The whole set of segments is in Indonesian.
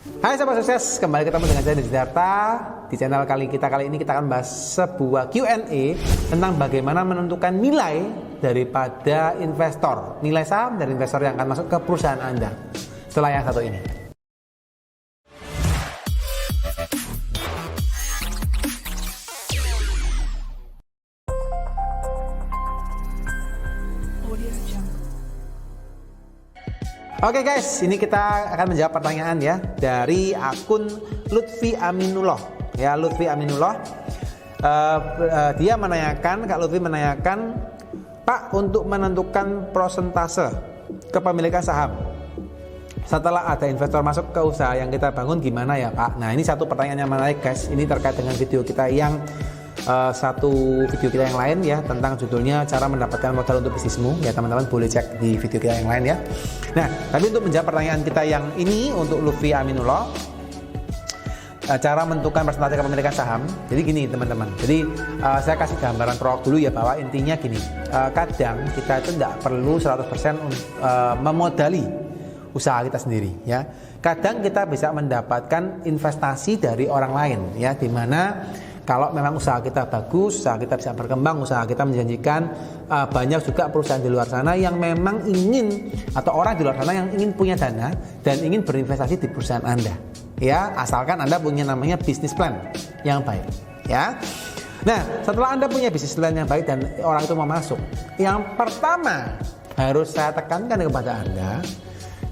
Hai sahabat sukses, kembali ketemu dengan saya Deddy Darta. Di channel kali ini kita akan bahas sebuah Q&A tentang bagaimana menentukan nilai daripada investor, nilai saham dari investor yang akan masuk ke perusahaan Anda setelah yang satu ini. Oke guys, ini kita akan menjawab pertanyaan ya dari akun Lutfi Aminullah. Ya, Lutfi Aminullah. Dia menanyakan, Kak Lutfi menanyakan, Pak, untuk menentukan prosentase kepemilikan saham setelah ada investor masuk ke usaha yang kita bangun gimana ya Pak? Nah, ini satu pertanyaan yang menarik guys. Ini terkait dengan video kita yang satu video kita yang lain ya, tentang judulnya cara mendapatkan modal untuk bisnismu ya, teman-teman boleh cek di video kita yang lain ya. Nah, tapi untuk menjawab pertanyaan kita yang ini untuk Lutfi Aminullah, cara menentukan persentase kepemilikan saham. Jadi gini teman-teman, jadi saya kasih gambaran produk dulu ya, bahwa intinya gini, kadang kita itu tidak perlu 100% memodali usaha kita sendiri ya. Kadang kita bisa mendapatkan investasi dari orang lain ya, dimana kalau memang usaha kita bagus, usaha kita bisa berkembang, usaha kita menjanjikan, banyak juga perusahaan di luar sana yang memang ingin, atau orang di luar sana yang ingin punya dana dan ingin berinvestasi di perusahaan Anda. Ya, asalkan Anda punya namanya bisnis plan yang baik. Ya. Nah, setelah Anda punya bisnis plan yang baik dan orang itu mau masuk, yang pertama harus saya tekankan kepada Anda,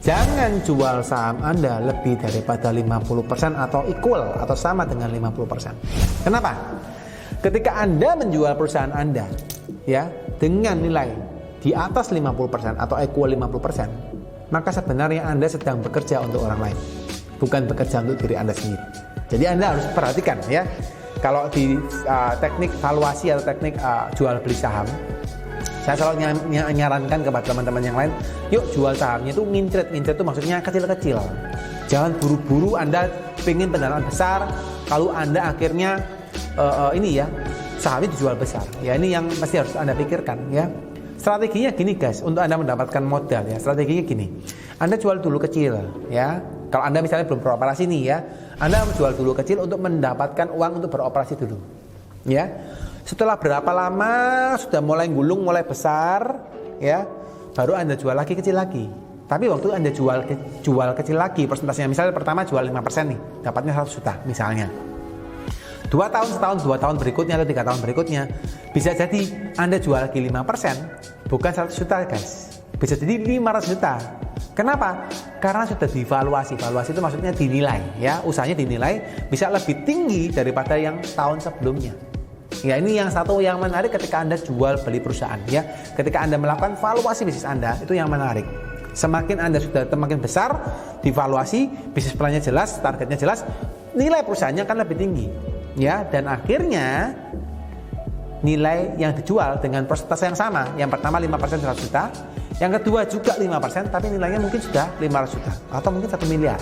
jangan jual saham Anda lebih daripada 50% atau equal atau sama dengan 50%. Kenapa? Ketika Anda menjual perusahaan Anda ya dengan nilai di atas 50% atau equal 50%, maka sebenarnya Anda sedang bekerja untuk orang lain, bukan bekerja untuk diri Anda sendiri. Jadi Anda harus perhatikan ya. Kalau di teknik valuasi atau teknik jual beli saham, saya selalu nyarankan kepada teman-teman yang lain, yuk jual sahamnya itu ngincret itu maksudnya kecil-kecil. Jangan buru-buru Anda pengen pendanaan besar, kalau Anda akhirnya ini ya, sahamnya dijual besar. Ya, ini yang pasti harus Anda pikirkan ya. Strateginya gini guys, untuk Anda mendapatkan modal ya, strateginya gini. Anda jual dulu kecil ya. Kalau Anda misalnya belum beroperasi nih ya, Anda jual dulu kecil untuk mendapatkan uang untuk beroperasi dulu. Ya. Setelah berapa lama sudah mulai gulung, mulai besar ya, baru Anda jual lagi kecil lagi. Tapi waktu Anda jual kecil lagi, persentasenya misalnya pertama jual 5% nih, dapatnya 100 juta misalnya. 2 tahun, setahun, 2 tahun berikutnya atau 3 tahun berikutnya, bisa jadi Anda jual lagi 5%, bukan 100 juta guys, bisa jadi 500 juta. Kenapa? Karena sudah divaluasi. Valuasi itu maksudnya dinilai ya, usahanya dinilai bisa lebih tinggi daripada yang tahun sebelumnya. Ya, ini yang satu yang menarik ketika Anda jual beli perusahaan ya. Ketika Anda melakukan valuasi bisnis Anda, itu yang menarik. Semakin Anda sudah semakin besar, divaluasi, bisnis plannya jelas, targetnya jelas, nilai perusahaannya akan lebih tinggi. Ya, dan akhirnya nilai yang dijual dengan persentase yang sama. Yang pertama 5% 100 juta, yang kedua juga 5%, tapi nilainya mungkin sudah 500 juta atau mungkin 1 miliar.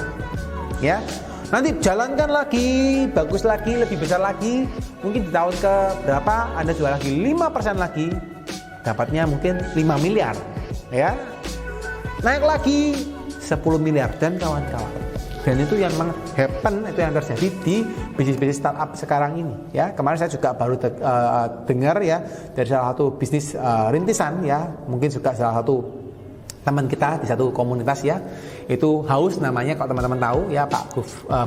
Ya. Nanti jalankan lagi, bagus lagi, lebih besar lagi. Mungkin di tahun ke berapa Anda jual lagi 5% lagi, dapatnya mungkin 5 miliar ya. Naik lagi 10 miliar dan kawan-kawan. Dan itu yang happen, itu yang terjadi di bisnis-bisnis startup sekarang ini ya. Kemarin saya juga baru dengar ya dari salah satu bisnis rintisan ya, mungkin juga salah satu teman kita di satu komunitas ya, itu Haus namanya, kalau teman-teman tahu ya, Pak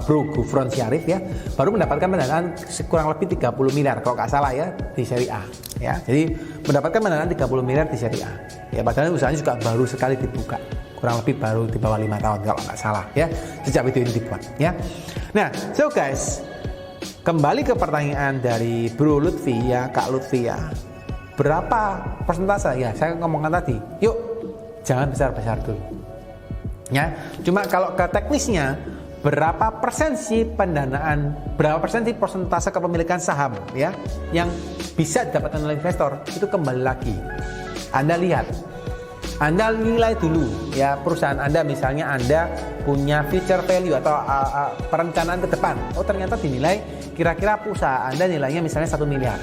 Bro Gufron Syarif ya, baru mendapatkan pendanaan kurang lebih 30 miliar kalau nggak salah ya, di seri A ya. Jadi mendapatkan pendanaan 30 miliar di seri A ya, padahal usahanya juga baru sekali dibuka, kurang lebih baru di bawah 5 tahun kalau nggak salah ya, sejak video ini dibuat ya. Nah, so guys, kembali ke pertanyaan dari Bro Lutfi ya, Kak Lutfi ya, berapa persentase ya, saya ngomongkan tadi, yuk jangan besar-besar dulu ya. Cuma kalau ke teknisnya, berapa persen sih pendanaan, berapa persen sih persentase kepemilikan saham ya yang bisa didapatkan oleh investor, itu kembali lagi Anda lihat, Anda nilai dulu ya perusahaan Anda. Misalnya Anda punya future value atau perencanaan ke depan, oh ternyata dinilai kira-kira perusahaan Anda nilainya misalnya 1 miliar,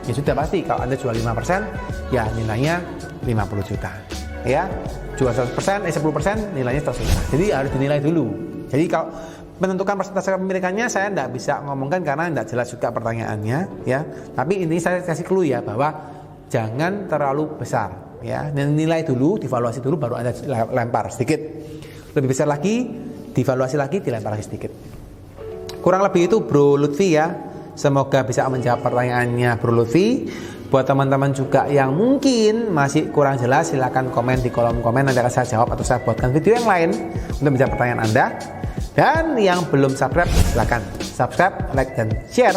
ya sudah pasti kalau Anda jual 5% ya nilainya 50 juta ya. Jual 10% nilainya 100 juta. Jadi harus dinilai dulu. Jadi kalau menentukan persentase kepemilikannya saya tidak bisa ngomongkan karena tidak jelas juga pertanyaannya ya. Tapi ini saya kasih clue ya bahwa jangan terlalu besar ya. Nilai dulu, divaluasi dulu baru Anda lempar sedikit. Lebih besar lagi, divaluasi lagi, dilempar lagi sedikit. Kurang lebih itu Bro Lutfi ya. Semoga bisa menjawab pertanyaannya Bro Lutfi. Buat teman-teman juga yang mungkin masih kurang jelas, silakan komen di kolom komen, nanti akan saya jawab atau saya buatkan video yang lain untuk menjawab pertanyaan Anda. Dan yang belum subscribe, silakan subscribe, like, dan share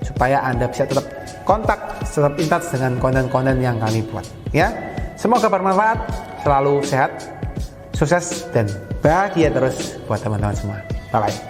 supaya Anda bisa tetap kontak, tetap in touch dengan konten-konten yang kami buat. Ya, semoga bermanfaat, selalu sehat, sukses, dan bahagia terus buat teman-teman semua. Bye bye.